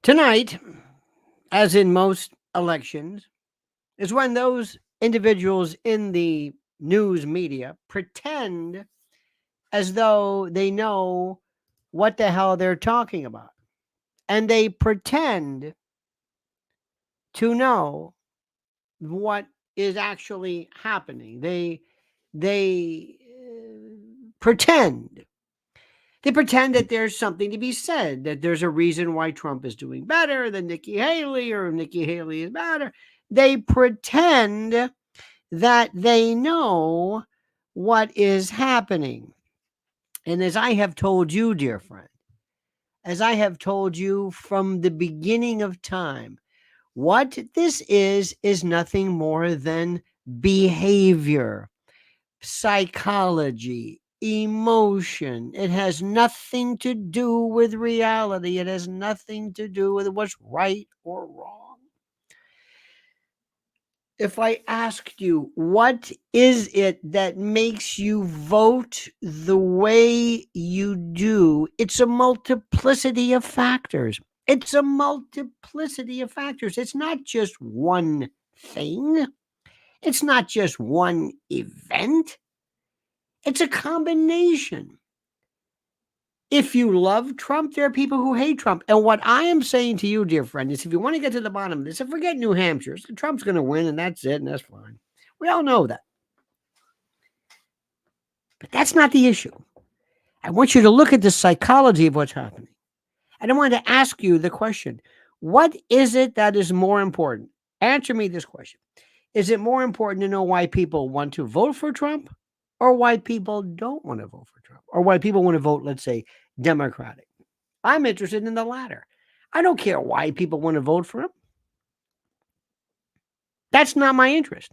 Tonight, as in most elections, is when those individuals in the news media pretend as though they know what the hell they're talking about. And they pretend to know what is actually happening. They pretend. They pretend that there's something to be said, that there's a reason why Trump is doing better than Nikki Haley or Nikki Haley is better. They pretend that they know what is happening. And as I have told you, dear friend, as I have told you from the beginning of time, what this is nothing more than behavior, psychology, emotion. It has nothing to do with reality. It has nothing to do with what's right or wrong. If I asked you, what is it that makes you vote the way you do? It's a multiplicity of factors. It's a multiplicity of factors. It's not just one thing. It's not just one event. It's a combination. If you love Trump, there are people who hate Trump. And what I am saying to you, dear friend, is if you want to get to the bottom of this, and forget New Hampshire, Trump's going to win and that's it, and that's fine. We all know that. But that's not the issue. I want you to look at the psychology of what's happening. And I want to ask you the question, what is it that is more important? Answer me this question. Is it more important to know why people want to vote for Trump or why people don't want to vote for Trump or why people want to vote, let's say, Democratic? I'm interested in the latter. I don't care why people want to vote for him. That's not my interest.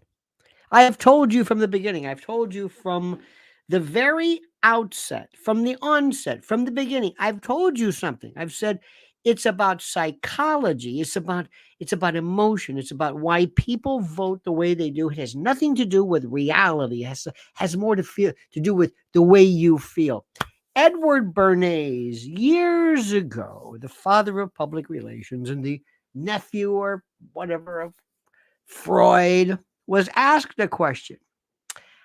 I have told you from the beginning. I've told you from the very outset, from the onset, from the beginning. I've told you something. I've said it's about psychology. It's about emotion. It's about why people vote the way they do. It has nothing to do with reality. It has more to do with the way you feel. Edward Bernays, years ago, the father of public relations and the nephew or whatever of Freud, was asked a question.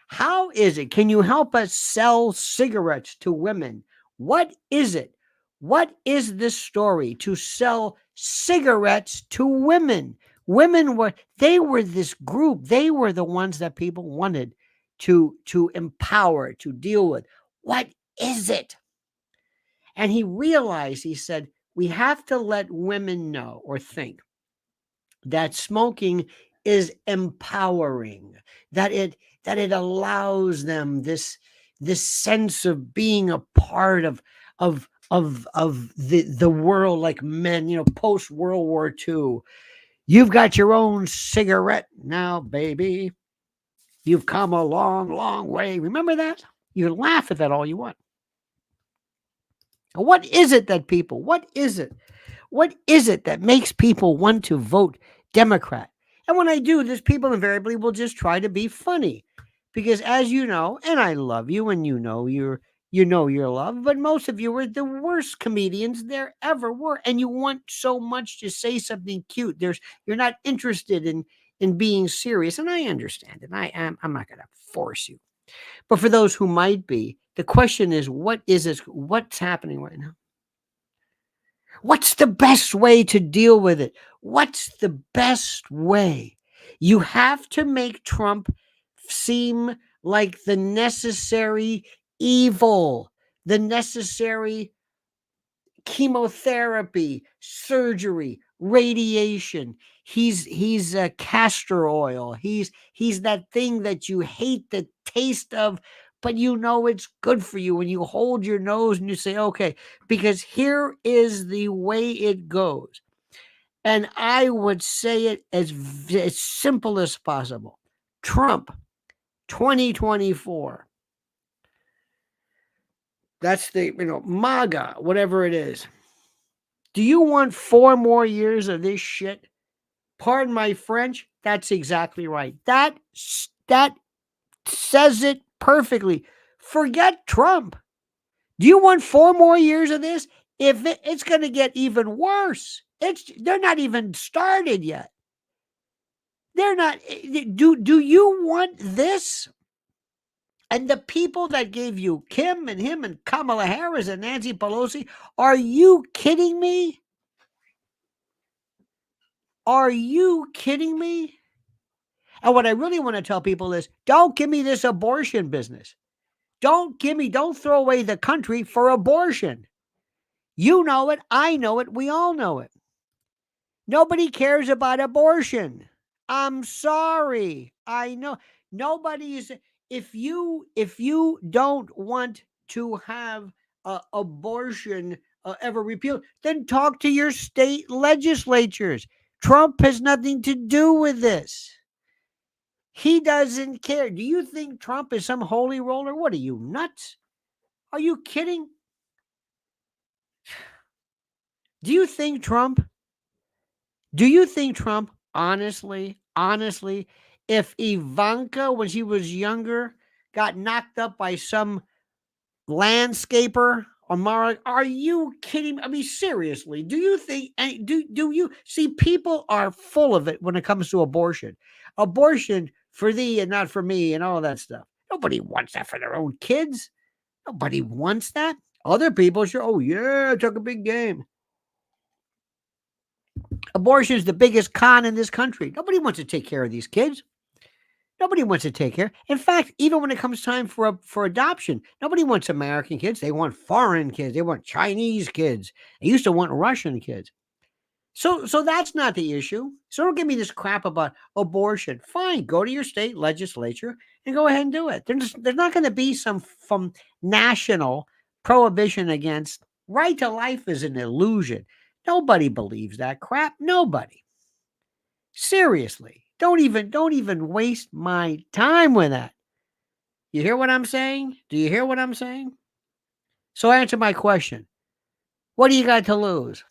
How is it? Can you help us sell cigarettes to women? What is it? What is this story to sell cigarettes to women? Women were this group. They were the ones that people wanted to empower, to deal with. What is it? And he realized, he said, we have to let women know or think that smoking is empowering, that it allows them this sense of being a part of the world, like men, post World War II. You've got your own cigarette now, baby. You've come a long, long way. Remember that? You laugh at that all you want. What is it that makes people want to vote Democrat? And when I do this, people invariably will just try to be funny. Because as you know, and I love you, and you know you're loved, but most of you are the worst comedians there ever were. And you want so much to say something cute. You're not interested in being serious. And I understand it. I'm not gonna force you. But for those who might be, the question is, what is this? What's happening right now? What's the best way to deal with it? What's the best way? You have to make Trump seem like the necessary evil, the necessary chemotherapy, surgery, radiation. He's a castor oil. He's that thing that you hate the taste of, but you know it's good for you, and you hold your nose and you say, okay, because here is the way it goes. And I would say it as simple as possible. Trump, 2024. That's the, MAGA, whatever it is. Do you want 4 more years of this shit? Pardon my French. That's exactly right. That says it perfectly. Forget Trump. Do you want 4 more years of this? If it's going to get even worse. They're not even started yet. They're not. Do you want this? And the people that gave you Kim and him and Kamala Harris and Nancy Pelosi, are you kidding me? Are you kidding me? And what I really want to tell people is, don't give me this abortion business. Don't throw away the country for abortion. You know it. I know it. We all know it. Nobody cares about abortion. I'm sorry. I know nobody is. If you don't want to have abortion ever repealed, then talk to your state legislatures. Trump has nothing to do with this. He doesn't care. Do you think Trump is some holy roller? What are you, nuts? Are you kidding? Do you think Trump honestly, if Ivanka, when she was younger, got knocked up by some landscaper on Mars, are you kidding? I mean, seriously, do you think, do you see, people are full of it when it comes to abortion? Abortion for thee and not for me and all that stuff. Nobody wants that for their own kids. Nobody wants that. Other people sure, oh yeah, it took a big game. Abortion is the biggest con in this country. Nobody wants to take care of these kids. Nobody wants to take care. In fact, even when it comes time for adoption, nobody wants American kids. They want foreign kids. They want Chinese kids. They used to want Russian kids. So that's not the issue. So don't give me this crap about abortion. Fine, go to your state legislature and go ahead and do it. There's not going to be some national prohibition against. Right to life is an illusion. Nobody believes that crap. Nobody. Seriously. Don't even waste my time with that. You hear what I'm saying? Do you hear what I'm saying? So answer my question. What do you got to lose?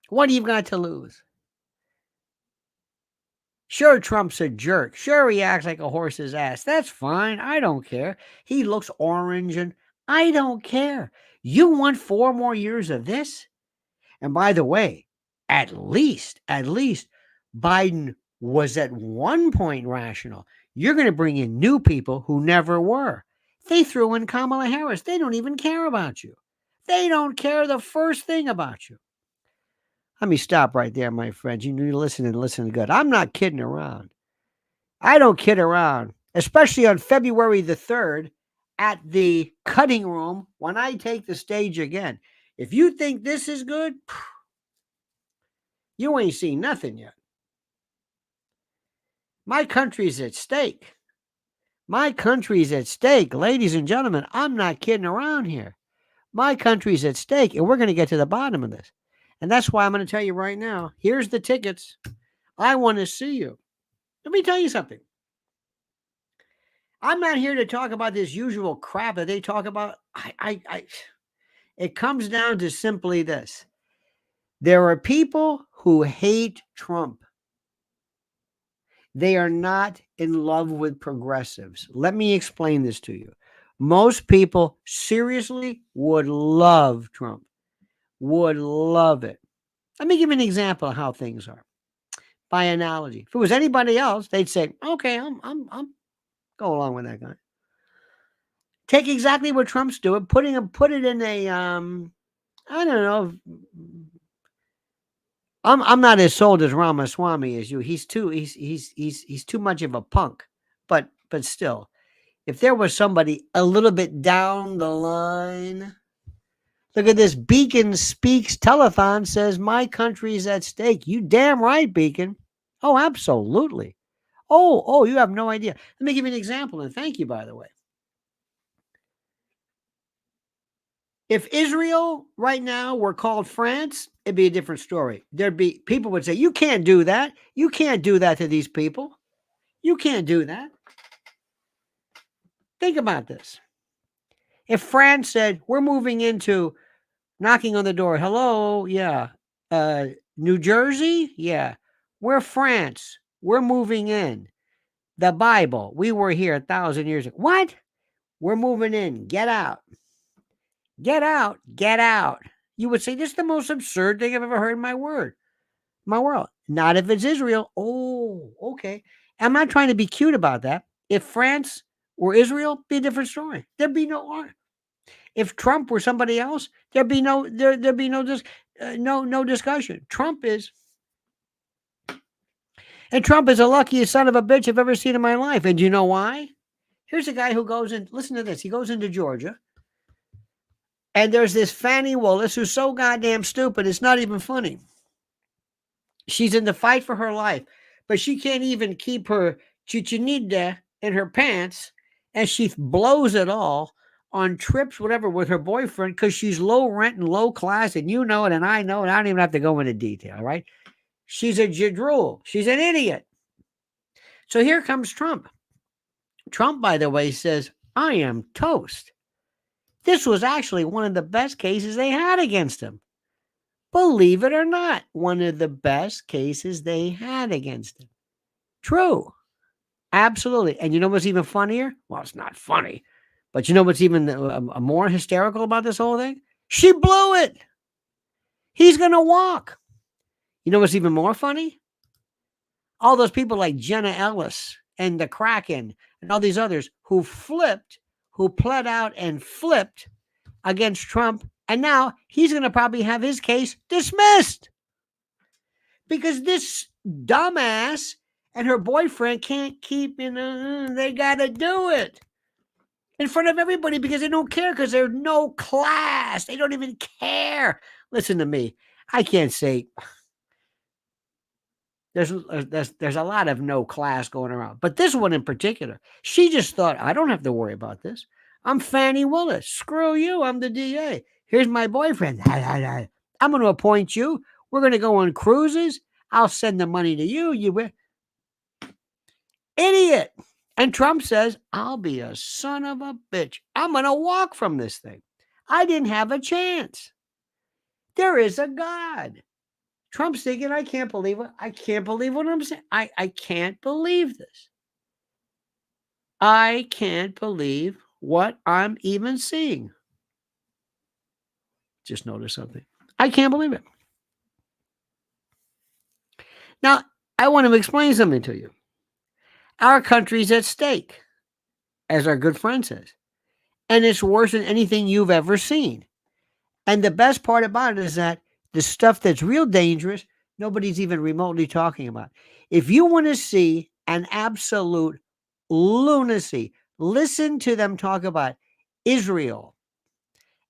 What do you got to lose? Sure, Trump's a jerk. Sure, he acts like a horse's ass. That's fine. I don't care. He looks orange and I don't care. You want 4 more years of this? And by the way, at least Biden was at one point rational. You're going to bring in new people who never were. They threw in Kamala Harris. They don't even care about you. They don't care the first thing about you. Let me stop right there, my friends. You need to listen good. I'm not kidding around. I don't kid around, especially on February the 3rd at the cutting room when I take the stage again. If you think this is good, you ain't seen nothing yet. My country's at stake. My country's at stake, ladies and gentlemen. I'm not kidding around here. My country's at stake, and we're going to get to the bottom of this. And that's why I'm going to tell you right now, here's the tickets. I want to see you. Let me tell you something. I'm not here to talk about this usual crap that they talk about. It comes down to simply this. There are people who hate Trump. They are not in love with progressives. Let me explain this to you. Most people seriously would love Trump, would love it. Let me give you an example of how things are. By analogy, if it was anybody else, they'd say, "Okay, I'm go along with that guy." Take exactly what Trump's doing, put it in a I don't know. I'm not as sold as Ramaswamy as you. He's too much of a punk. But still, if there was somebody a little bit down the line, look at this. Beacon Speaks Telethon says my country's at stake. You damn right, Beacon. Oh, absolutely. Oh, you have no idea. Let me give you an example, and thank you, by the way. If Israel right now were called France, it'd be a different story. There'd be people would say, "You can't do that. You can't do that to these people. You can't do that." Think about this. If France said, "We're moving into knocking on the door, hello, yeah, New Jersey, yeah, we're France. We're moving in. The Bible, we were here 1,000 years ago. What? We're moving in. Get out. Get out. Get out. You would say, this is the most absurd thing I've ever heard in my world. Not if it's Israel. Oh, okay. I'm not trying to be cute about that. If France were Israel, be a different story. There'd be no war. If Trump were somebody else, there'd be no discussion. Trump is the luckiest son of a bitch I've ever seen in my life. And do you know why? Here's a guy who goes in. Listen to this. He goes into Georgia, and there's this Fannie Willis who's so goddamn stupid. It's not even funny. She's in the fight for her life, but she can't even keep her chichinita in her pants, and she blows it all on trips, whatever, with her boyfriend because she's low rent and low class, and you know it, and I know it. I don't even have to go into detail, right? She's a jadrul. She's an idiot. So here comes Trump. Trump, by the way, says, I am toast. This was actually one of the best cases they had against him. Believe it or not, one of the best cases they had against him. True. Absolutely. And you know what's even funnier? Well, it's not funny. But you know what's even more hysterical about this whole thing? She blew it. He's going to walk. You know what's even more funny? All those people like Jenna Ellis and the Kraken and all these others who pled out and flipped against Trump. And now he's going to probably have his case dismissed because this dumbass and her boyfriend can't keep, they got to do it in front of everybody because they don't care because there's no class. They don't even care. Listen to me. I can't say there's a lot of no class going around, but this one in particular, she just thought, I don't have to worry about this. I'm Fannie Willis. Screw you. I'm the DA. Here's my boyfriend. I'm going to appoint you. We're going to go on cruises. I'll send the money to you. You idiot. And Trump says, I'll be a son of a bitch. I'm going to walk from this thing. I didn't have a chance. There is a God. Trump's thinking, I can't believe it. I can't believe what I'm saying. I can't believe this. I can't believe what I'm even seeing. Just noticed something. I can't believe it. Now, I want to explain something to you. Our country's at stake, as our good friend says. And it's worse than anything you've ever seen. And the best part about it is that the stuff that's real dangerous, nobody's even remotely talking about. If you want to see an absolute lunacy, listen to them talk about Israel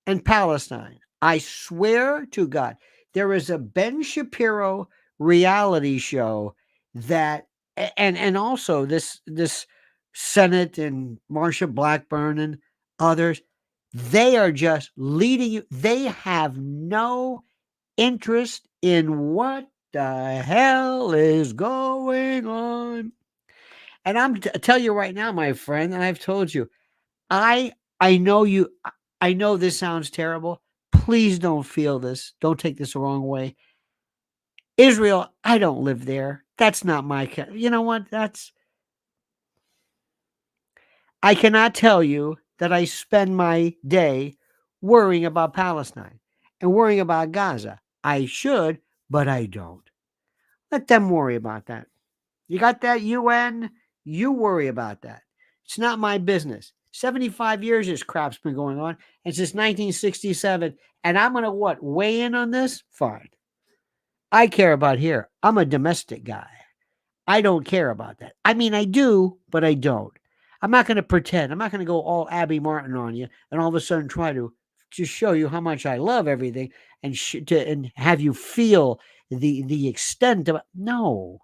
and Palestine. I swear to God, there is a Ben Shapiro reality show that, and also this Senate and Marsha Blackburn and others, they are just leading you. They have no interest in what the hell is going on. And I'm tell you right now, my friend, and I've told you, I know you. I know this sounds terrible. Please don't feel this. Don't take this the wrong way. Israel, I don't live there. That's not my. You know what? I cannot tell you that I spend my day worrying about Palestine and worrying about Gaza. I should, but I don't. Let them worry about that. You got that, UN? You worry about that. It's not my business. 75 years this crap's been going on, and since 1967, and I'm going to what? Weigh in on this? Fine. I care about here. I'm a domestic guy. I don't care about that. I mean, I do, but I don't. I'm not going to pretend. I'm not going to go all Abby Martin on you and all of a sudden try to just show you how much I love everything and and have you feel the extent of it. No.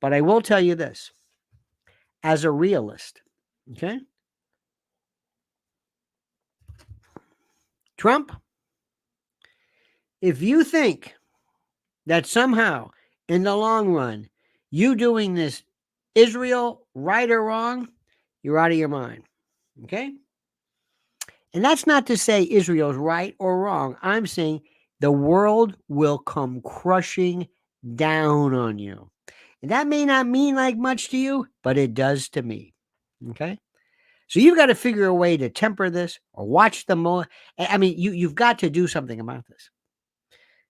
But I will tell you this as a realist, okay? Trump, if you think that somehow in the long run, you doing this Israel right or wrong, you're out of your mind, okay? And that's not to say Israel's right or wrong. I'm saying the world will come crushing down on you. And that may not mean like much to you, but it does to me, okay? So you've got to figure a way to temper this or watch them more. I mean, you've got to do something about this.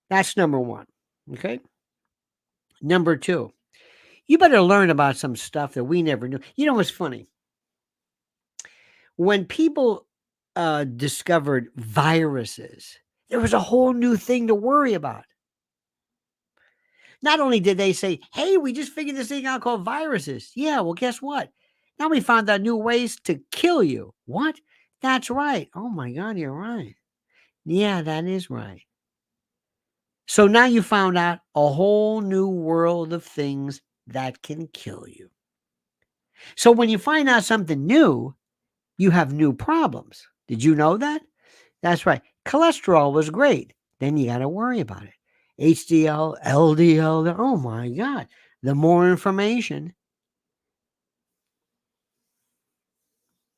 That's number one. Okay. Number two, you better learn about some stuff that we never knew. You know what's funny? When people discovered viruses, there was a whole new thing to worry about. Not only did they say, hey, we just figured this thing out called viruses. Yeah, well, guess what? Now we found out new ways to kill you. What? That's right. Oh my God, you're right. Yeah, that is right. So now you found out a whole new world of things that can kill you. So when you find out something new, you have new problems. Did you know that? That's right. Cholesterol was great. Then you got to worry about it. HDL, LDL. Oh my God. The more information.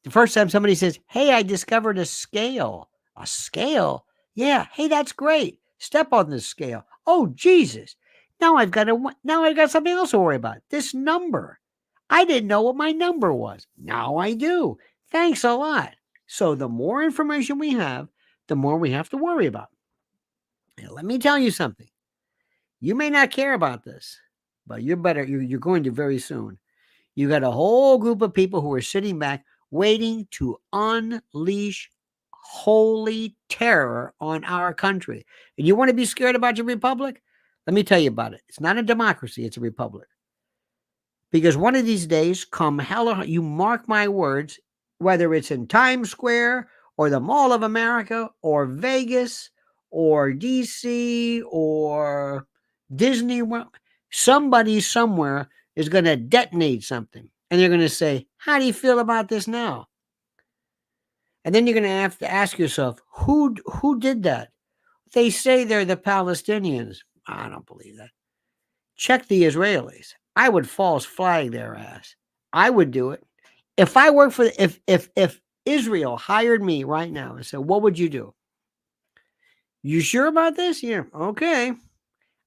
The first time somebody says, hey, I discovered a scale. A scale? Yeah. Hey, that's great. Step on this scale. Oh, Jesus. Now I've got something else to worry about. This number. I didn't know what my number was. Now I do. Thanks a lot. So the more information we have, the more we have to worry about. Now, let me tell you something. You may not care about this, but you're going to very soon. You got a whole group of people who are sitting back waiting to unleash holy terror on our country. And you want to be scared about your republic? Let me tell you about it. It's not a democracy, it's a republic. Because one of these days, come hell, you mark my words, whether it's in Times Square or the Mall of America or Vegas or DC or Disney World, somebody somewhere is going to detonate something. And they're going to say, how do you feel about this now? And then you're going to have to ask yourself, who did that? They say they're the Palestinians. I don't believe that. Check the Israelis. I would false flag their ass. I would do it. If I worked for, if Israel hired me right now and said, what would you do? You sure about this? Yeah. Okay.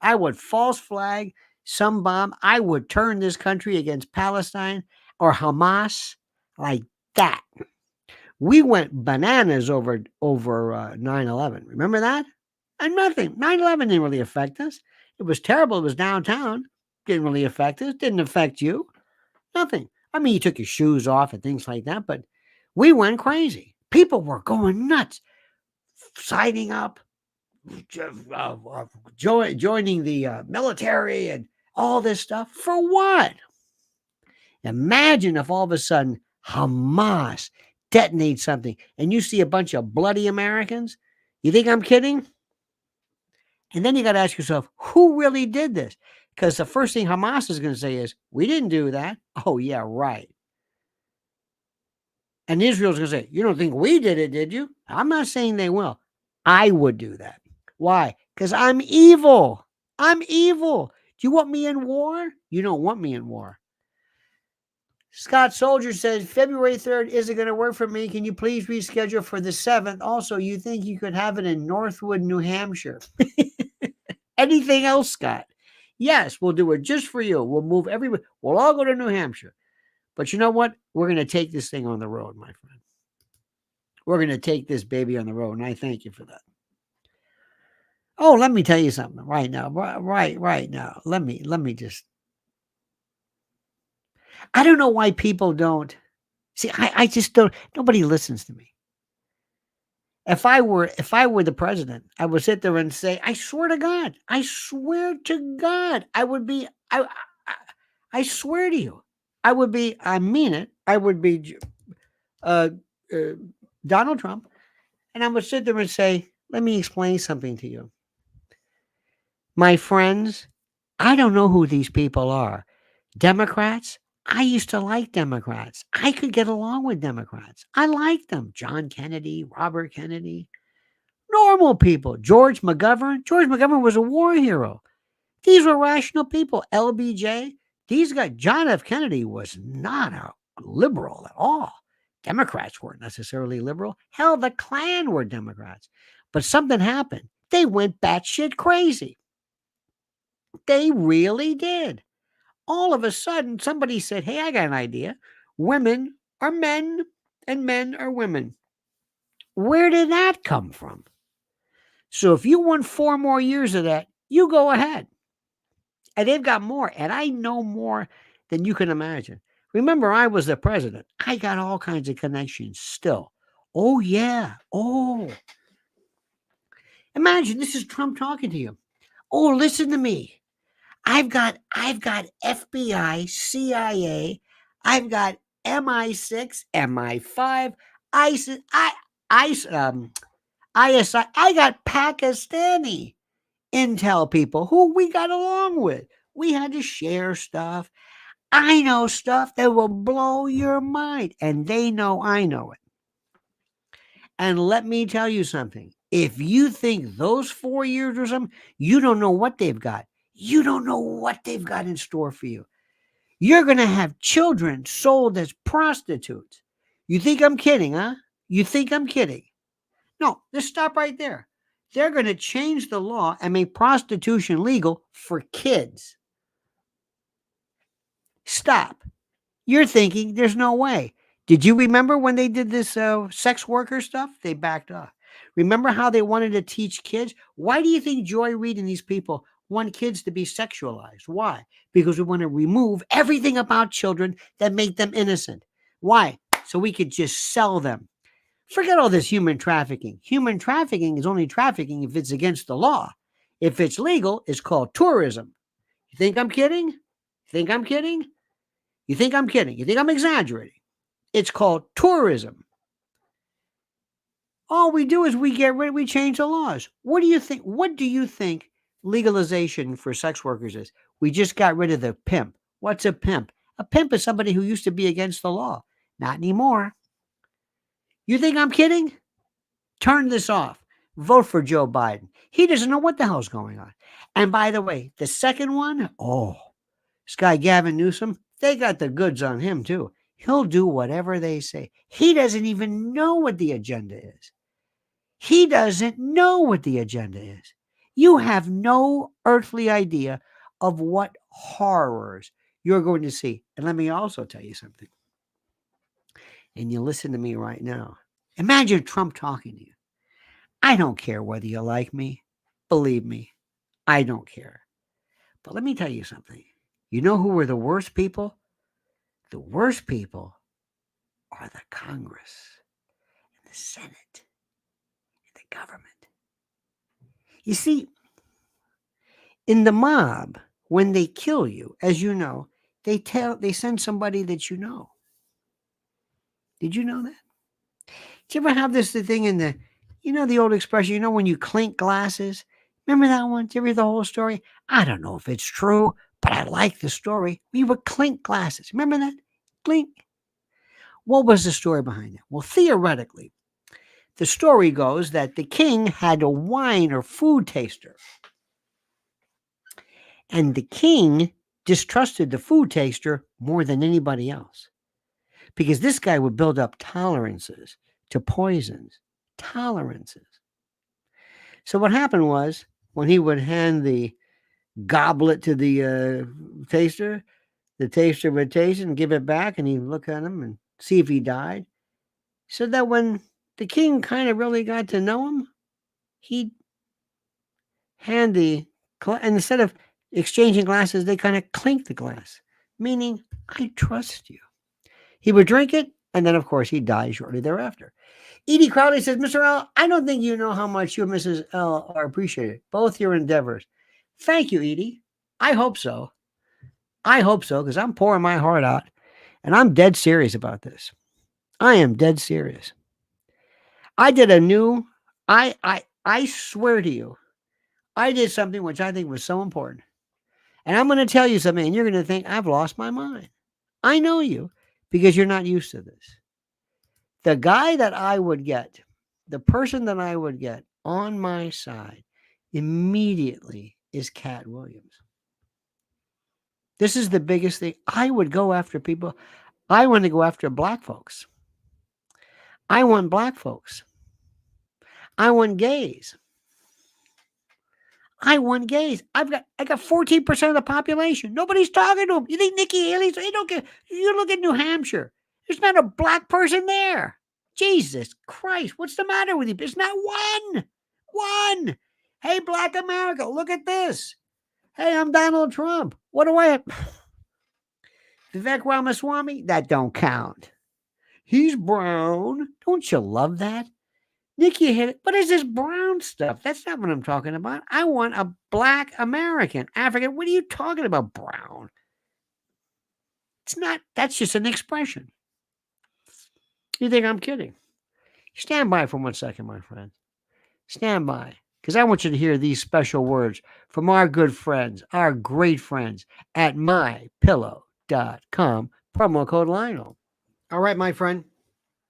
I would false flag some bomb. I would turn this country against Palestine or Hamas like that. We went bananas over 9/11. Remember that? And nothing. 9/11 didn't really affect us. It was terrible. It was downtown. Didn't really affect us. Didn't affect you. Nothing. I mean, you took your shoes off and things like that, but we went crazy. People were going nuts, signing up, joining the military and all this stuff. For what? Imagine if all of a sudden Hamas detonates something and you see a bunch of bloody Americans. You think I'm kidding? And then you got to ask yourself, who really did this? Because the first thing Hamas is going to say is, we didn't do that. Oh, yeah, right. And Israel's going to say, you don't think we did it, did you? I'm not saying they will. I would do that. Why? Because I'm evil. I'm evil. Do you want me in war? You don't want me in war. Scott Soldier says, February 3rd isn't going to work for me. Can you please reschedule for the 7th? Also, you think you could have it in Northwood, New Hampshire? Anything else, Scott? Yes, we'll do it just for you. We'll move everywhere. We'll all go to New Hampshire. But you know what? We're going to take this thing on the road, my friend. We're going to take this baby on the road, and I thank you for that. Oh, let me tell you something right now. Right now. Let me just. I don't know why people don't. See, I just don't. Nobody listens to me. If I were the president, I would sit there and say, I swear to God, I would be, I swear to you, I mean it, I would be uh, Donald Trump, and I would sit there and say, let me explain something to you. My friends, I don't know who these people are. Democrats, I used to like Democrats. I could get along with Democrats. I liked them. John Kennedy, Robert Kennedy. Normal people. George McGovern. George McGovern was a war hero. These were rational people. LBJ. These guys. John F. Kennedy was not a liberal at all. Democrats weren't necessarily liberal. Hell, the Klan were Democrats. But something happened. They went batshit crazy. They really did. All of a sudden, somebody said, hey, I got an idea. Women are men and men are women. Where did that come from? So if you want 4 more years of that, you go ahead. And they've got more, and I know more than you can imagine. Remember, I was the president. I got all kinds of connections still. Oh, yeah. Oh. Imagine this is Trump talking to you. Oh, listen to me. I've got FBI, CIA, I've got MI6, MI5, ISIS, ISI. I got Pakistani intel people who we got along with. We had to share stuff. I know stuff that will blow your mind, and they know I know it. And let me tell you something. If you think those 4 years or something, you don't know what they've got. You don't know what they've got in store for you. You're going to have children sold as prostitutes. You think I'm kidding, huh? You think I'm kidding? No, just stop right there. They're going to change the law and make prostitution legal for kids. Stop. You're thinking there's no way. Did you remember when they did this sex worker stuff? They backed off. Remember how they wanted to teach kids? Why do you think Joy Reid and these people want kids to be sexualized? Why? Because we want to remove everything about children that make them innocent. Why? So we could just sell them. Forget all this human trafficking. Human trafficking is only trafficking if it's against the law. If it's legal, it's called tourism. You think I'm kidding? You think I'm kidding? You think I'm kidding? You think I'm exaggerating? It's called tourism. All we do is we change the laws. What do you think? What do you think legalization for sex workers is? We just got rid of the pimp. What's a pimp? A pimp is somebody who used to be against the law. Not anymore. You think I'm kidding? Turn this off. Vote for Joe Biden. He doesn't know what the hell's going on. And by the way, the second one, this guy Gavin Newsom, they got the goods on him too. He'll do whatever they say. He doesn't even know what the agenda is. He doesn't know what the agenda is. You have no earthly idea of what horrors you're going to see. And let me also tell you something. And you listen to me right now. Imagine Trump talking to you. I don't care whether you like me. Believe me, I don't care. But let me tell you something. You know who were the worst people? The worst people are the Congress and the Senate and the government. You see, in the mob, when they kill you, as you know, they send somebody that you know. Did you know that? Did you ever have this thing in the old expression, when you clink glasses? Remember that one? Did you ever hear the whole story? I don't know if it's true, but I like the story. We would clink glasses. Remember that? Clink. What was the story behind it? Well, theoretically, the story goes that the king had a wine or food taster. And the king distrusted the food taster more than anybody else. Because this guy would build up tolerances to poisons. Tolerances. So what happened was, when he would hand the goblet to the taster would taste it and give it back, and he'd look at him and see if he died. So that when the king kind of really got to know him, he'd hand and instead of exchanging glasses, they kind of clink the glass, meaning, I trust you. He would drink it, and then, of course, he'd die shortly thereafter. Edie Crowley says, Mr. L, I don't think you know how much you and Mrs. L are appreciated, both your endeavors. Thank you, Edie. I hope so. Because I'm pouring my heart out, and I'm dead serious about this. I am dead serious. I did I swear to you, I did something which I think was so important. And I'm going to tell you something, and you're going to think I've lost my mind. I know you, because you're not used to this. The guy that I would get, the person that I would get on my side immediately is Cat Williams. This is the biggest thing. I would go after people. I want to go after black folks. I want black folks. I want gays. I got 14% of the population. Nobody's talking to them. You think Nikki Haley's? They don't care. You look at New Hampshire. There's not a black person there. Jesus Christ, what's the matter with you? There's not one. One. Hey, Black America, look at this. Hey, I'm Donald Trump. What do I have? Vivek Ramaswamy? That don't count. He's brown. Don't you love that? Nick, you hit it. What is this brown stuff? That's not what I'm talking about. I want a Black American, African. What are you talking about, brown? It's not. That's just an expression. You think I'm kidding? Stand by for 1 second, my friend. Stand by, because I want you to hear these special words from our good friends, our great friends at mypillow.com, promo code Lionel. All right, my friend.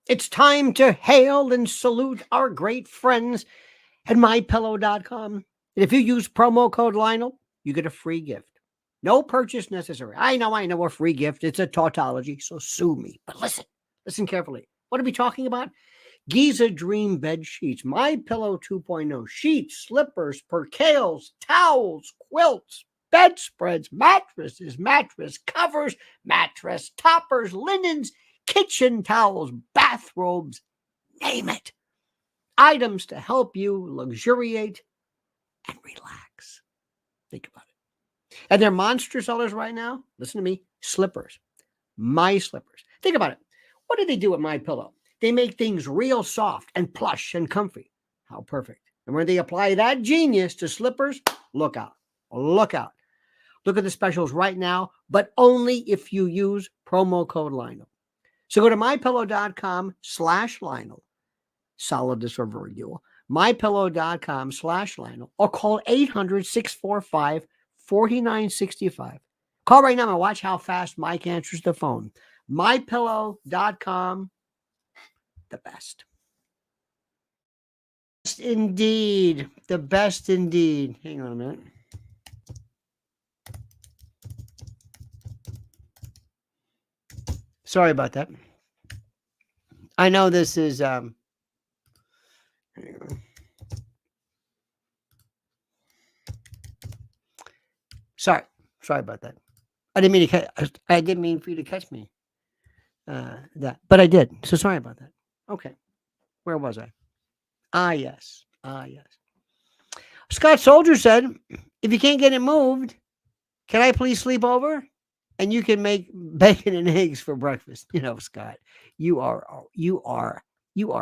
It's time to hail and salute our great friends at mypillow.com. And if you use promo code Lionel, you get a free gift. No purchase necessary. I know a free gift. It's a tautology, so sue me. But listen carefully. What are we talking about? Giza Dream Bed Sheets, My Pillow 2.0, sheets, slippers, percales, towels, quilts, bedspreads, mattresses, mattress covers, mattress toppers, linens, kitchen towels, bathrobes, name it. Items to help you luxuriate and relax. Think about it. And they're monster sellers right now. Listen to me. Slippers. My slippers. Think about it. What do they do at My Pillow? They make things real soft and plush and comfy. How perfect. And when they apply that genius to slippers, look out. Look out. Look at the specials right now, but only if you use promo code Lionel. So go to mypillow.com/Lionel. Solid this or virgule. mypillow.com/Lionel or call 800-645-4965. Call right now and watch how fast Mike answers the phone. mypillow.com. The best. Indeed. The best indeed. Hang on a minute. Sorry about that. I know this is sorry about that. I didn't mean for you to catch me. But I did. So sorry about that. Okay. Where was I? Yes. Scott Soldier said, if you can't get it moved, can I please sleep over? And you can make bacon and eggs for breakfast. You know, Scott, you are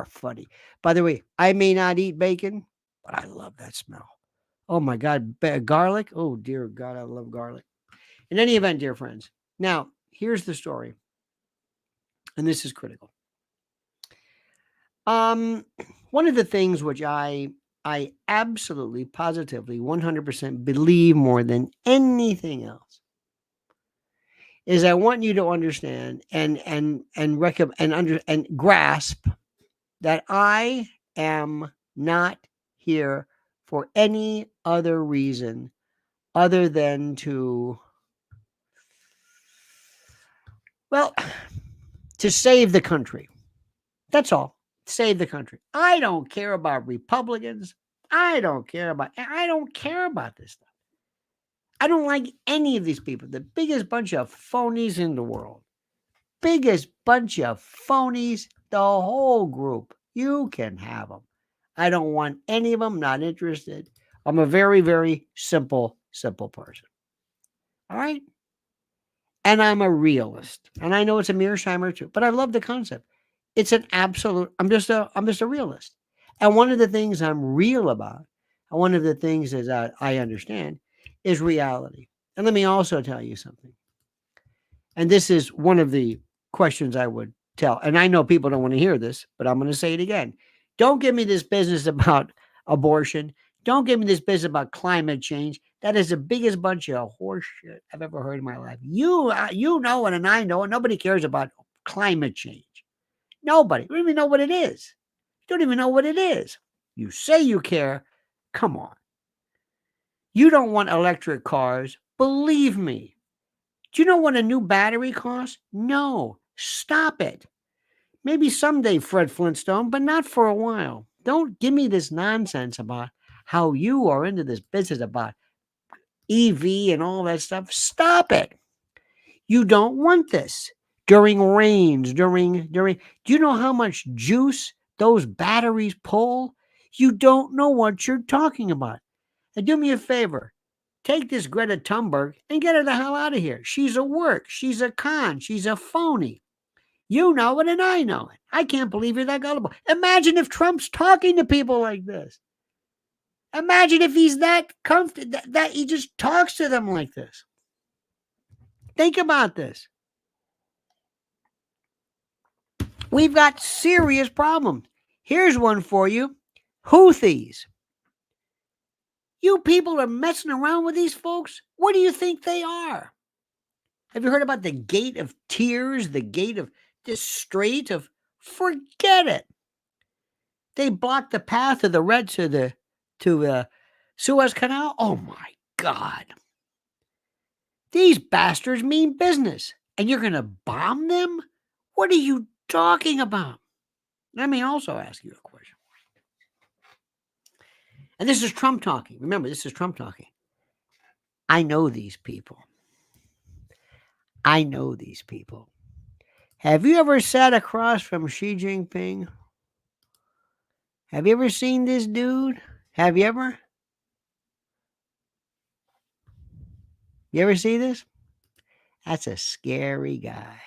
funny. By the way, I may not eat bacon, but I love that smell. Oh my God. Garlic. Oh dear God. I love garlic. In any event, dear friends. Now, here's the story. And this is critical. One of the things which I absolutely, positively, 100% believe more than anything else is I want you to understand and grasp that I am not here for any other reason other than to save the country. That's all. Save the country. I don't care about Republicans. I don't care about this stuff. I don't like any of these people. The biggest bunch of phonies in the world. Biggest bunch of phonies, the whole group. You can have them. I don't want any of them, not interested. I'm a very, very simple person. All right? And I'm a realist. And I know it's a mearsheimer too, but I love the concept. It's an absolute, I'm just a realist. And one of the things I'm real about, and one of the things that I understand is reality. And let me also tell you something. And this is one of the questions I would tell. And I know people don't want to hear this, but I'm going to say it again. Don't give me this business about abortion. Don't give me this business about climate change. That is the biggest bunch of horse shit I've ever heard in my life. You know it, and I know it. Nobody cares about climate change. Nobody. You don't even know what it is. You don't even know what it is. You say you care. Come on. You don't want electric cars. Believe me. Do you know what a new battery costs? No. Stop it. Maybe someday, Fred Flintstone, but not for a while. Don't give me this nonsense about how you are into this business about EV and all that stuff. Stop it. You don't want this. during rains, do you know how much juice those batteries pull? You don't know what you're talking about. And do me a favor. Take this Greta Thunberg and get her the hell out of here. She's a work. She's a con. She's a phony. You know it and I know it. I can't believe you're that gullible. Imagine if Trump's talking to people like this. Imagine if he's that comfortable, that he just talks to them like this. Think about this. We've got serious problems. Here's one for you. Houthis. You people are messing around with these folks? What do you think they are? Have you heard about the Gate of Tears, the Gate of this Strait of? Forget it. They blocked the path of the Red to the Suez Canal. Oh my God. These bastards mean business. And you're going to bomb them? What are you talking about? Let me also ask you a question. And this is Trump talking. Remember, this is Trump talking. I know these people. I know these people. Have you ever sat across from Xi Jinping? Have you ever seen this dude? Have you ever? You ever see this? That's a scary guy.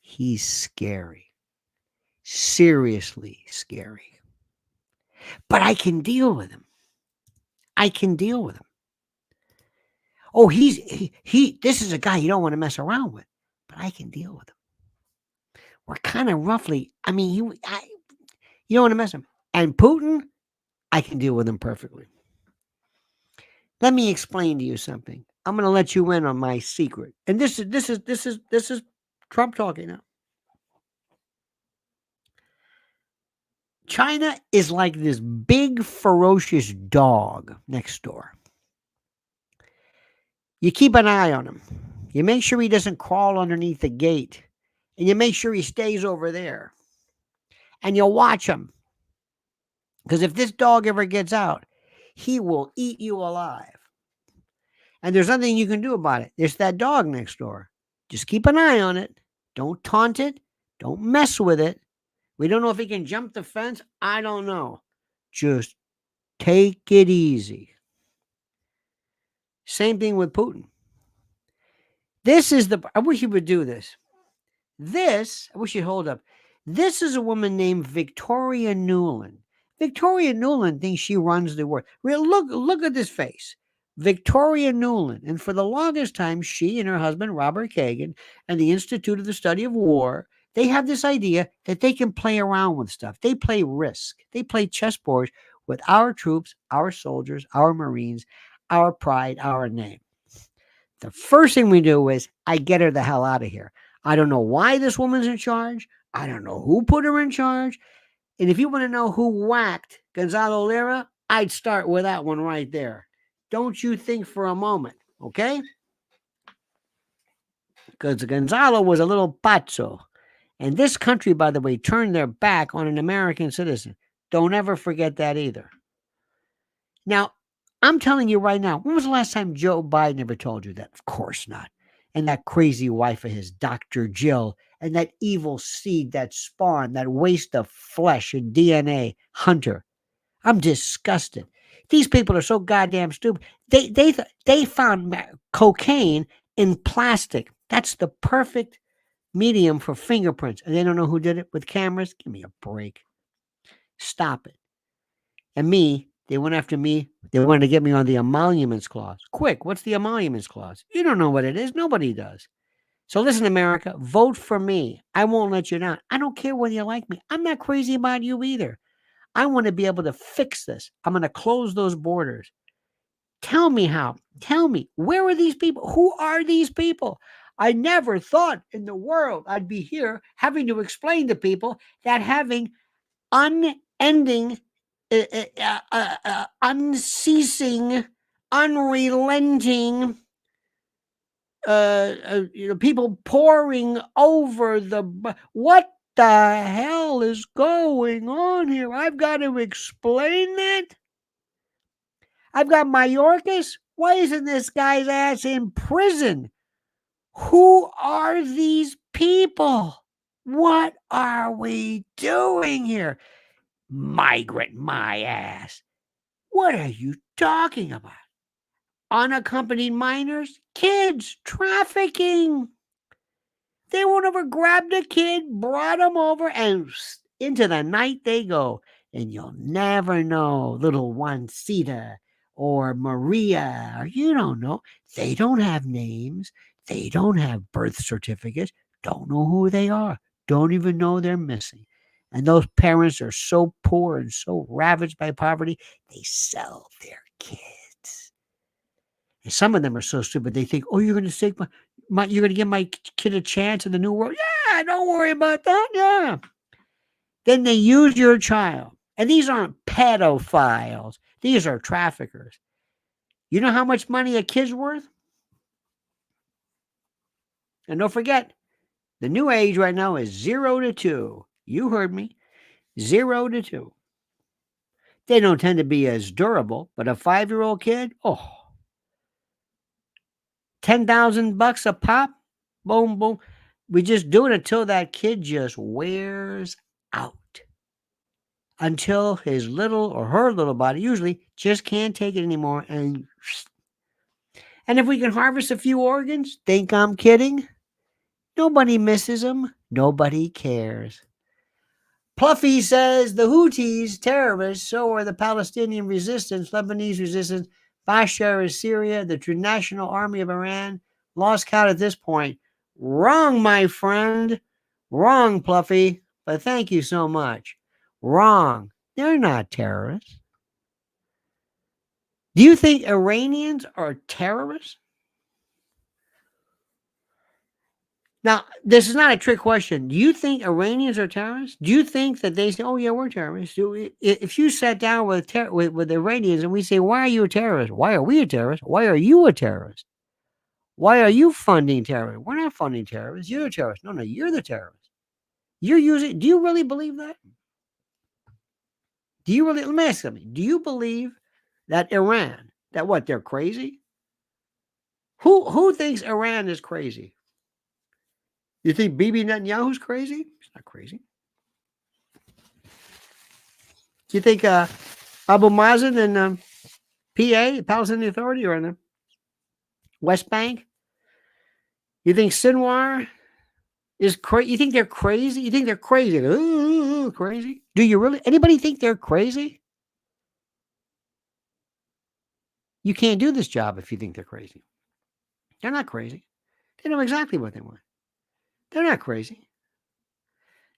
He's scary. Seriously scary. But I can deal with him. I can deal with him. Oh, this is a guy you don't want to mess around with, but I can deal with him. We're kind of roughly, you don't want to mess with him. And Putin, I can deal with him perfectly. Let me explain to you something. I'm going to let you in on my secret. And this is Trump talking now. China is like this big, ferocious dog next door. You keep an eye on him. You make sure he doesn't crawl underneath the gate. And you make sure he stays over there. And you'll watch him. Because if this dog ever gets out, he will eat you alive. And there's nothing you can do about it. There's that dog next door. Just keep an eye on it. Don't taunt it. Don't mess with it. We don't know if he can jump the fence. I don't know. Just take it easy. Same thing with Putin. I wish he would do this. I wish he'd hold up. This is a woman named Victoria Nuland. Victoria Nuland thinks she runs the world. Look at this face. Victoria Nuland. And for the longest time, she and her husband, Robert Kagan, and the Institute of the Study of War, they have this idea that they can play around with stuff. They play Risk. They play chessboard with our troops, our soldiers, our Marines, our pride, our name. The first thing we do is I get her the hell out of here. I don't know why this woman's in charge. I don't know who put her in charge. And if you want to know who whacked Gonzalo Lira, I'd start with that one right there. Don't you think for a moment, okay? Because Gonzalo was a little pazzo. And this country, by the way, turned their back on an American citizen. Don't ever forget that either. Now, I'm telling you right now, when was the last time Joe Biden ever told you that? Of course not. And that crazy wife of his, Dr. Jill, and that evil seed that spawned, that waste of flesh and DNA, Hunter. I'm disgusted. These people are so goddamn stupid. They found cocaine in plastic. That's the perfect medium for fingerprints. And they don't know who did it with cameras. Give me a break. Stop it. And they went after me. They wanted to get me on the emoluments clause. Quick, what's the emoluments clause? You don't know what it is. Nobody does. So listen, America, vote for me. I won't let you down. I don't care whether you like me. I'm not crazy about you either. I want to be able to fix this. I'm going to close those borders. Tell me how. Tell me, where are these people? Who are these people? I never thought in the world I'd be here having to explain to people that having unending, unceasing, unrelenting, people pouring over what the hell is going on here? I've got to explain that. I've got Mayorkas. Why isn't this guy's ass in prison? Who are these people? What are we doing here? Migrant my ass. What are you talking about? Unaccompanied minors? Kids, trafficking. They went over, grabbed a kid, brought him over, and into the night they go. And you'll never know little Juancita or Maria, or you don't know. They don't have names. They don't have birth certificates. Don't know who they are. Don't even know they're missing. And those parents are so poor and so ravaged by poverty, they sell their kids. And some of them are so stupid, they think, oh, you're going to take you're going to give my kid a chance in the new world? Yeah, don't worry about that. Yeah. Then they use your child. And these aren't pedophiles. These are traffickers. You know how much money a kid's worth? And don't forget, the new age right now is 0 to 2. You heard me. 0 to 2. They don't tend to be as durable, but a 5-year-old kid, oh, $10,000 a pop. Boom, boom. We just do it until that kid just wears out. Until his little or her little body usually just can't take it anymore. And if we can harvest a few organs, think I'm kidding? Nobody misses them. Nobody cares. Pluffy says the Houthis, terrorists, so are the Palestinian resistance, Lebanese resistance, Bashar is Syria, the National Army of Iran. Lost count at this point. Wrong, my friend. Wrong, Pluffy. But thank you so much. Wrong. They're not terrorists. Do you think Iranians are terrorists? Now, this is not a trick question. Do you think Iranians are terrorists? Do you think that they say, oh, yeah, we're terrorists? If you sat down with Iranians and we say, why are you a terrorist? Why are we a terrorist? Why are you a terrorist? Why are you funding terrorists? We're not funding terrorists. You're a terrorist. No, you're the terrorist. You're using, do you really believe that? Do you really, let me ask something. Do you believe that Iran, that what, they're crazy? Who thinks Iran is crazy? You think Bibi Netanyahu's crazy? He's not crazy. Do you think Abu Mazen and PA, Palestinian Authority, are in the West Bank? You think Sinwar is crazy? You think they're crazy? You think they're crazy? Ooh, crazy? Do you really? Anybody think they're crazy? You can't do this job if you think they're crazy. They're not crazy. They know exactly what they want. They're not crazy.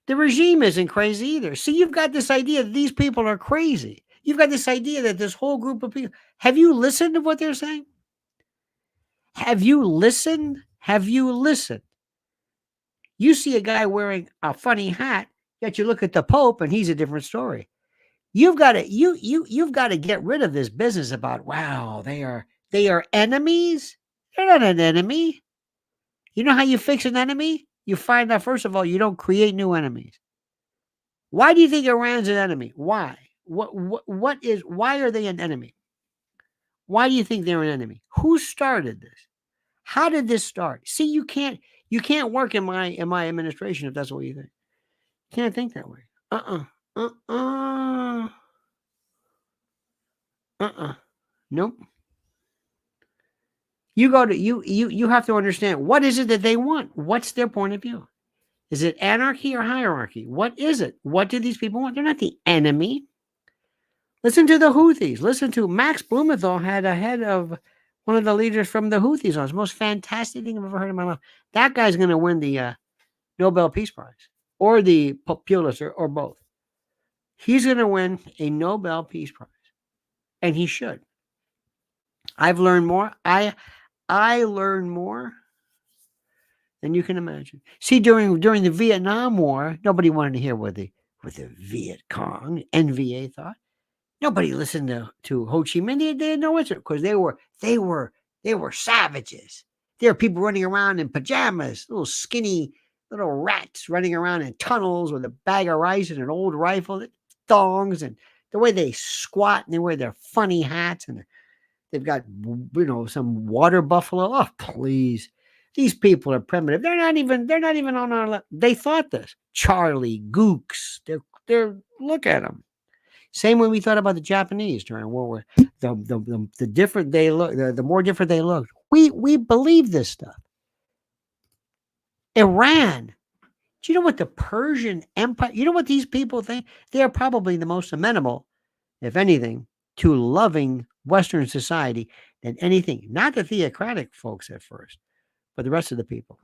The regime isn't crazy either. See, you've got this idea that these people are crazy. You've got this idea that this whole group of people, have you listened to what they're saying? Have you listened? Have you listened? You see a guy wearing a funny hat, yet you look at the Pope and he's a different story. You've got to you've got to get rid of this business about, wow, they are enemies. They're not an enemy. You know how you fix an enemy? You find out, first of all, you don't create new enemies. Why do you think Iran's an enemy? Why? Why are they an enemy? Why do you think they're an enemy? Who started this? How did this start? See, you can't work in my administration if that's what you think. You can't think that way. Nope. You go to you have to understand, what is it that they want? What's their point of view? Is it anarchy or hierarchy? What is it? What do these people want? They're not the enemy. Listen to the Houthis. Listen to Max Blumenthal, had a head of one of the leaders from the Houthis on. It's the most fantastic thing I've ever heard in my life. That guy's going to win the Nobel Peace Prize or the Pulitzer or both. He's going to win a Nobel Peace Prize, and he should. I've learned more. I learned more than you can imagine. See, during the Vietnam War, nobody wanted to hear what the Viet Cong, NVA, thought. Nobody listened to Ho Chi Minh. They didn't know it because they were savages. There were people running around in pajamas, little skinny little rats running around in tunnels with a bag of rice and an old rifle, thongs, and the way they squat and they wear their funny hats and They've got, some water buffalo. Oh, please. These people are primitive. They're not even on our level. They thought this. Charlie, Gooks. They're look at them. Same when we thought about the Japanese during World War. The different they look, the more different they looked. We believe this stuff. Iran. Do you know what the Persian Empire? You know what these people think? They are probably the most amenable, if anything, to loving Western society than anything. Not the theocratic folks at first, but the rest of the people.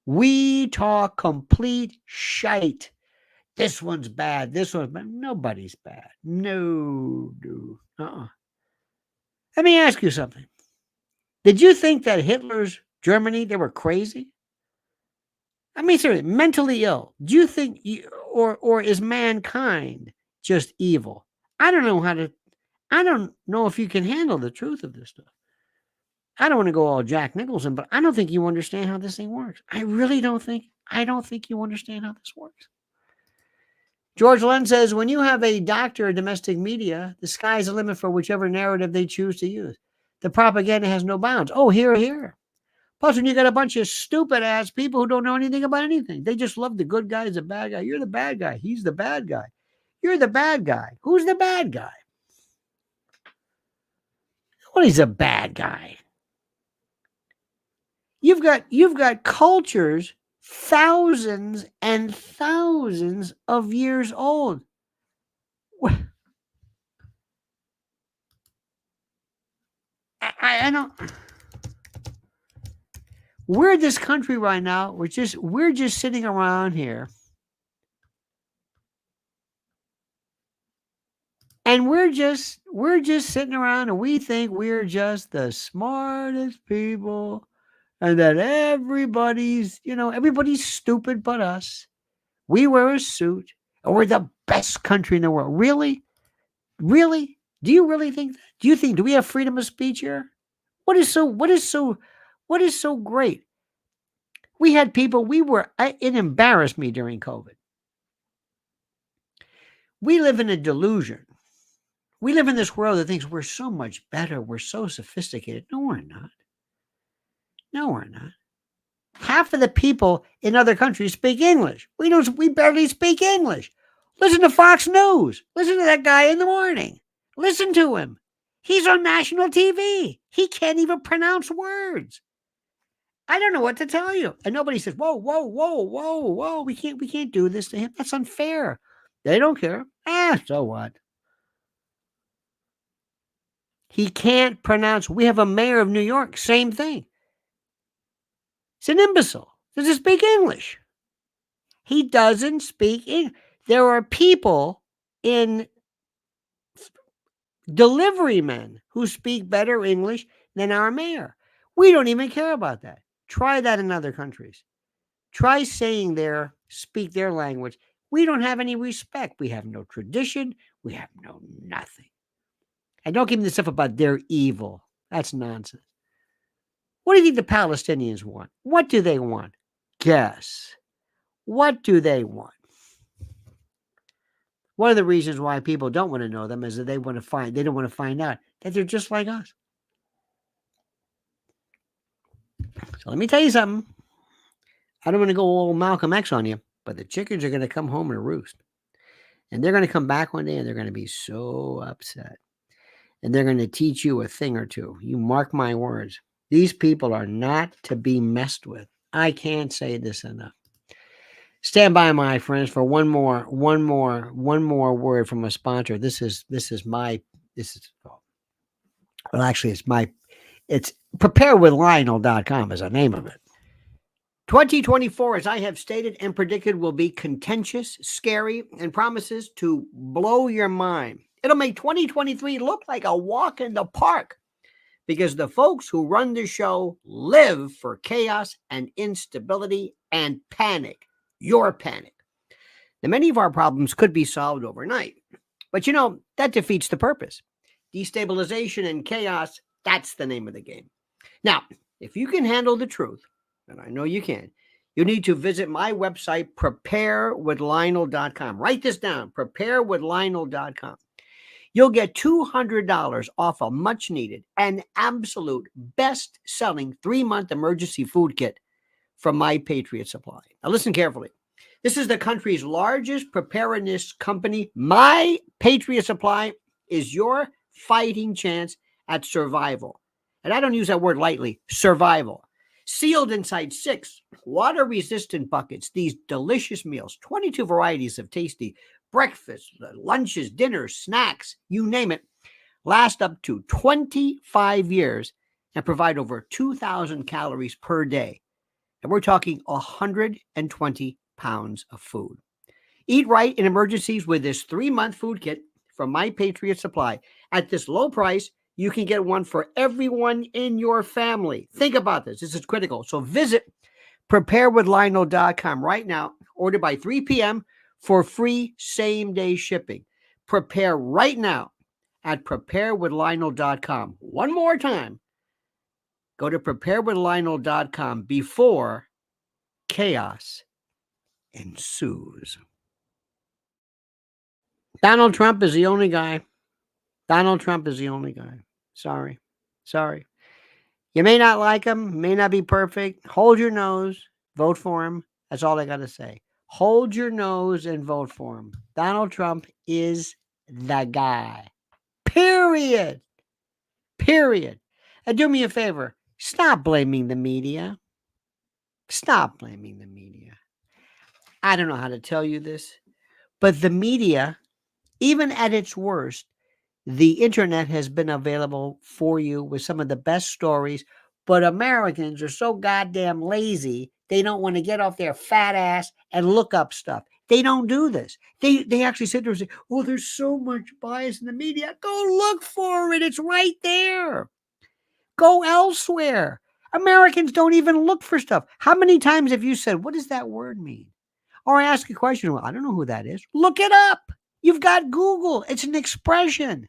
We talk complete shite. This one's bad. This one's bad. Nobody's bad. No. Let me ask you something. Did you think that Hitler's Germany, they were crazy? I mean, seriously, mentally ill. Do you think, or is mankind just evil? I don't know if you can handle the truth of this stuff. I don't want to go all Jack Nicholson, but I don't think you understand how this thing works. I really don't think you understand how this works. George Lund says, when you have a doctor or domestic media, the sky's the limit for whichever narrative they choose to use. The propaganda has no bounds. Oh, here. Plus, when you got a bunch of stupid-ass people who don't know anything about anything, they just love the good guy as the bad guy. You're the bad guy. He's the bad guy. You're the bad guy. Who's the bad guy? Nobody's a bad guy. You've got cultures thousands and thousands of years old. I don't. We're this country right now. We're just sitting around here, and we're just sitting around, and we think we're just the smartest people, and that everybody's stupid but us. We wear a suit, and we're the best country in the world. Really? Really? Do you really think that? Do we have freedom of speech here? What is so great? We had people, it embarrassed me during COVID. We live in a delusion. We live in this world that thinks we're so much better. We're so sophisticated. No, we're not. Half of the people in other countries speak English. We barely speak English. Listen to Fox News. Listen to that guy in the morning. Listen to him. He's on national TV. He can't even pronounce words. I don't know what to tell you. And nobody says, whoa. We can't do this to him. That's unfair. They don't care. So what? He can't pronounce. We have a mayor of New York. Same thing. He's an imbecile. Does he speak English? He doesn't speak English. There are people in delivery men who speak better English than our mayor. We don't even care about that. Try that in other countries. Try saying speak their language. We don't have any respect. We have no tradition. We have no nothing. And don't give me the stuff about they're evil. That's nonsense. What do you think the Palestinians want? What do they want? Guess. What do they want? One of the reasons why people don't want to know them is that they don't want to find out that they're just like us. So let me tell you something. I don't want to go all Malcolm X on you, but the chickens are going to come home and roost. And they're going to come back one day and they're going to be so upset. And they're going to teach you a thing or two. You mark my words. These people are not to be messed with. I can't say this enough. Stand by, my friends, for one more word from a sponsor. It's preparewithlionel.com is the name of it. 2024, as I have stated and predicted, will be contentious, scary, and promises to blow your mind. It'll make 2023 look like a walk in the park because the folks who run the show live for chaos and instability and panic. Your panic. Now, many of our problems could be solved overnight, but that defeats the purpose. Destabilization and chaos, that's the name of the game. Now, if you can handle the truth, and I know you can, you need to visit my website, preparewithlionel.com. Write this down, preparewithlionel.com. you'll get $200 off a much needed and absolute best selling 3-month emergency food kit from My Patriot Supply. Now, listen carefully. This is the country's largest preparedness company. My Patriot Supply is your fighting chance at survival. And I don't use that word lightly, survival. Sealed inside 6 water-resistant buckets, these delicious meals, 22 varieties of tasty breakfasts, lunches, dinners, snacks, you name it, last up to 25 years and provide over 2,000 calories per day. And we're talking 120 pounds of food. Eat right in emergencies with this 3-month food kit from My Patriot Supply. At this low price, you can get one for everyone in your family. Think about this. This is critical. So visit preparewithlionel.com right now. Order by 3 p.m. for free same-day shipping. Prepare right now at preparewithlionel.com. One more time. Go to preparewithlionel.com before chaos ensues. Donald Trump is the only guy. Donald Trump is the only guy. Sorry. You may not like him, may not be perfect. Hold your nose, vote for him. That's all I got to say. Hold your nose and vote for him. Donald Trump is the guy. Period. And do me a favor. Stop blaming the media. Stop blaming the media. I don't know how to tell you this, but the media, even at its worst, the internet has been available for you with some of the best stories, but Americans are so goddamn lazy, they don't want to get off their fat ass and look up stuff. They don't do this. They actually sit there and say, oh, there's so much bias in the media. Go look for it. It's right there. Go elsewhere. Americans don't even look for stuff. How many times have you said, what does that word mean? Or I ask a question, well, I don't know who that is. Look it up. You've got Google. It's an expression.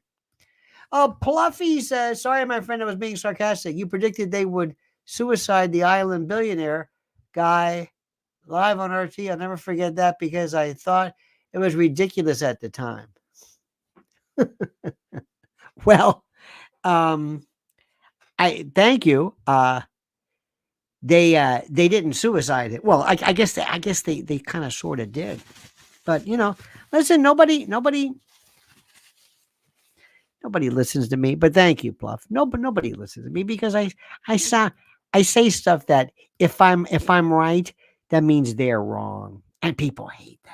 Pluffy says, sorry, my friend, I was being sarcastic. You predicted they would suicide the island billionaire guy live on RT. I'll never forget that because I thought it was ridiculous at the time. Well, I thank you. They didn't suicide it. Well, I guess they kind of sort of did. But listen, nobody listens to me. But thank you, Pluff. Nobody listens to me because I say stuff that if I'm right, that means they're wrong, and people hate that.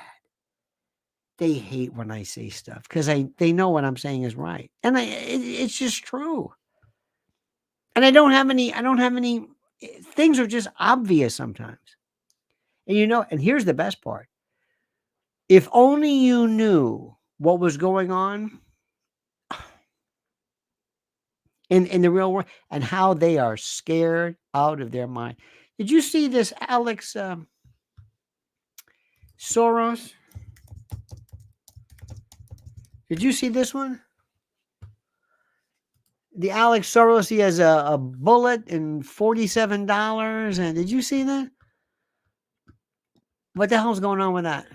They hate when I say stuff because they know what I'm saying is right, and it's just true. And I don't have any. Things are just obvious sometimes, and here's the best part. If only you knew what was going on in the real world and how they are scared out of their mind. Did you see this Alex Soros? Did you see this one? The Alex Soros, he has a bullet and $47. And did you see that? What the hell's going on with that?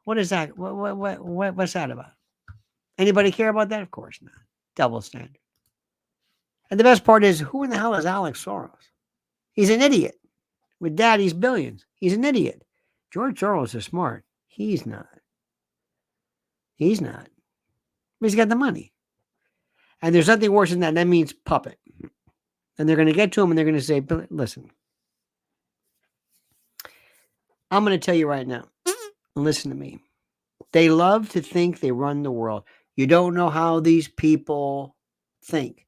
What is that? What's that about? Anybody care about that? Of course not. Double standard. And the best part is, who in the hell is Alex Soros? He's an idiot. With daddy's billions. He's an idiot. George Soros is smart. He's not. But he's got the money. And there's nothing worse than that. That means puppet. And they're going to get to him and they're going to say, listen, I'm going to tell you right now. Listen to me. They love to think they run the world. You don't know how these people think.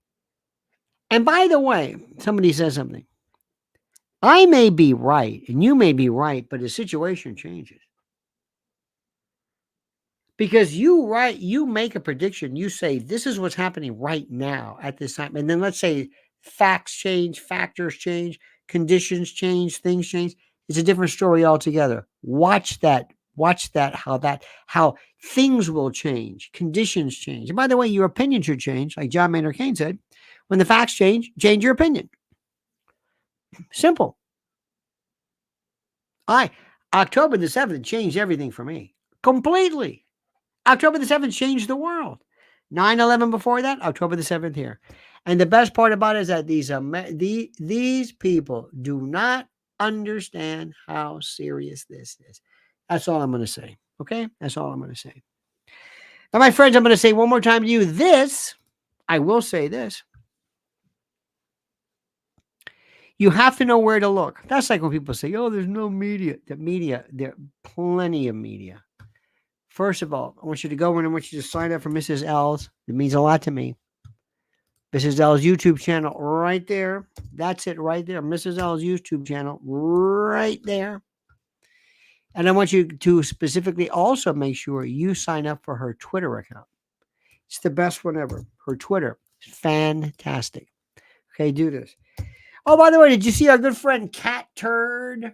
And by the way, somebody says something. I may be right and you may be right, but the situation changes. Because you make a prediction. You say, this is what's happening right now at this time. And then let's say facts change, factors change, conditions change, things change. It's a different story altogether. Watch that, how things will change, conditions change. And by the way, your opinion should change. Like John Maynard Keynes said, when the facts change your opinion. Simple. October the 7th changed everything for me. Completely. October the 7th changed the world. 9/11 before that, October the 7th here. And the best part about it is that these people do not understand how serious this is. That's all I'm going to say. Okay? That's all I'm going to say. Now, my friends, I'm going to say one more time to you this. I will say this. You have to know where to look. That's like when people say, oh, there's no media. The media, there are plenty of media. First of all, I want you to go in and I want you to sign up for Mrs. L's. It means a lot to me. Mrs. L's YouTube channel right there. That's it right there. Mrs. L's YouTube channel right there. And I want you to specifically also make sure you sign up for her Twitter account. It's the best one ever. Her Twitter is fantastic. Okay, do this. Oh, by the way, did you see our good friend Cat Turd?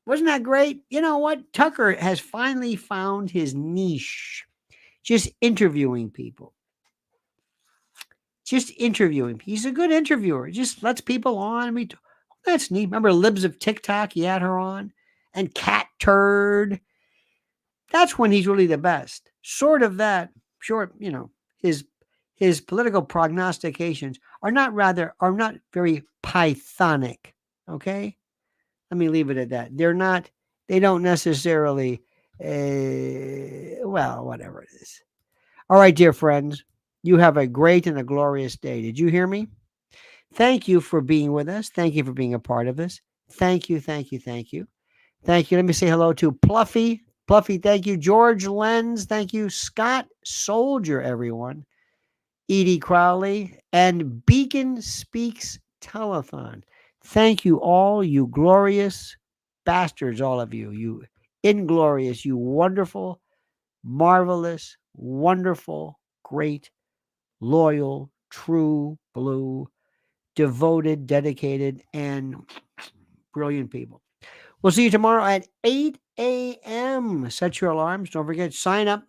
Wasn't that great? You know what? Tucker has finally found his niche. Just interviewing people. Just interviewing. He's a good interviewer. Just lets people on. That's neat. Remember Libs of TikTok? He had her on. And Cat Turd. That's when he's really the best. Sort of that. Short, his political prognostications are not very Pythonic. Okay? Let me leave it at that. They don't necessarily, whatever it is. All right, dear friends, you have a great and a glorious day. Did you hear me? Thank you for being with us. Thank you for being a part of this. Thank you, thank you, thank you. Thank you. Let me say hello to Pluffy. Pluffy, thank you. George Lenz, thank you. Scott Soldier, everyone. Edie Crowley and Beacon Speaks Telethon. Thank you all, you glorious bastards, all of you. You inglorious, you wonderful, marvelous, wonderful, great, loyal, true, blue, devoted, dedicated, and brilliant people. We'll see you tomorrow at 8 a.m. Set your alarms. Don't forget, sign up.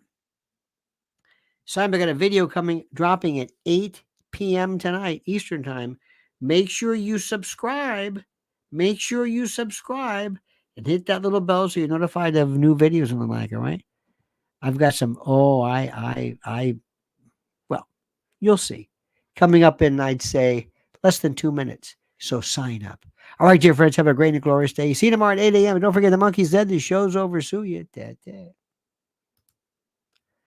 I got a video dropping at 8 p.m. tonight, Eastern time. Make sure you subscribe. Make sure you subscribe and hit that little bell so you're notified of new videos and the like, all right? I've got some, you'll see. Coming up in, I'd say, less than 2 minutes. So sign up. All right, dear friends, have a great and glorious day. See you tomorrow at 8 a.m. And don't forget, the monkey's dead. The show's over. Sue you.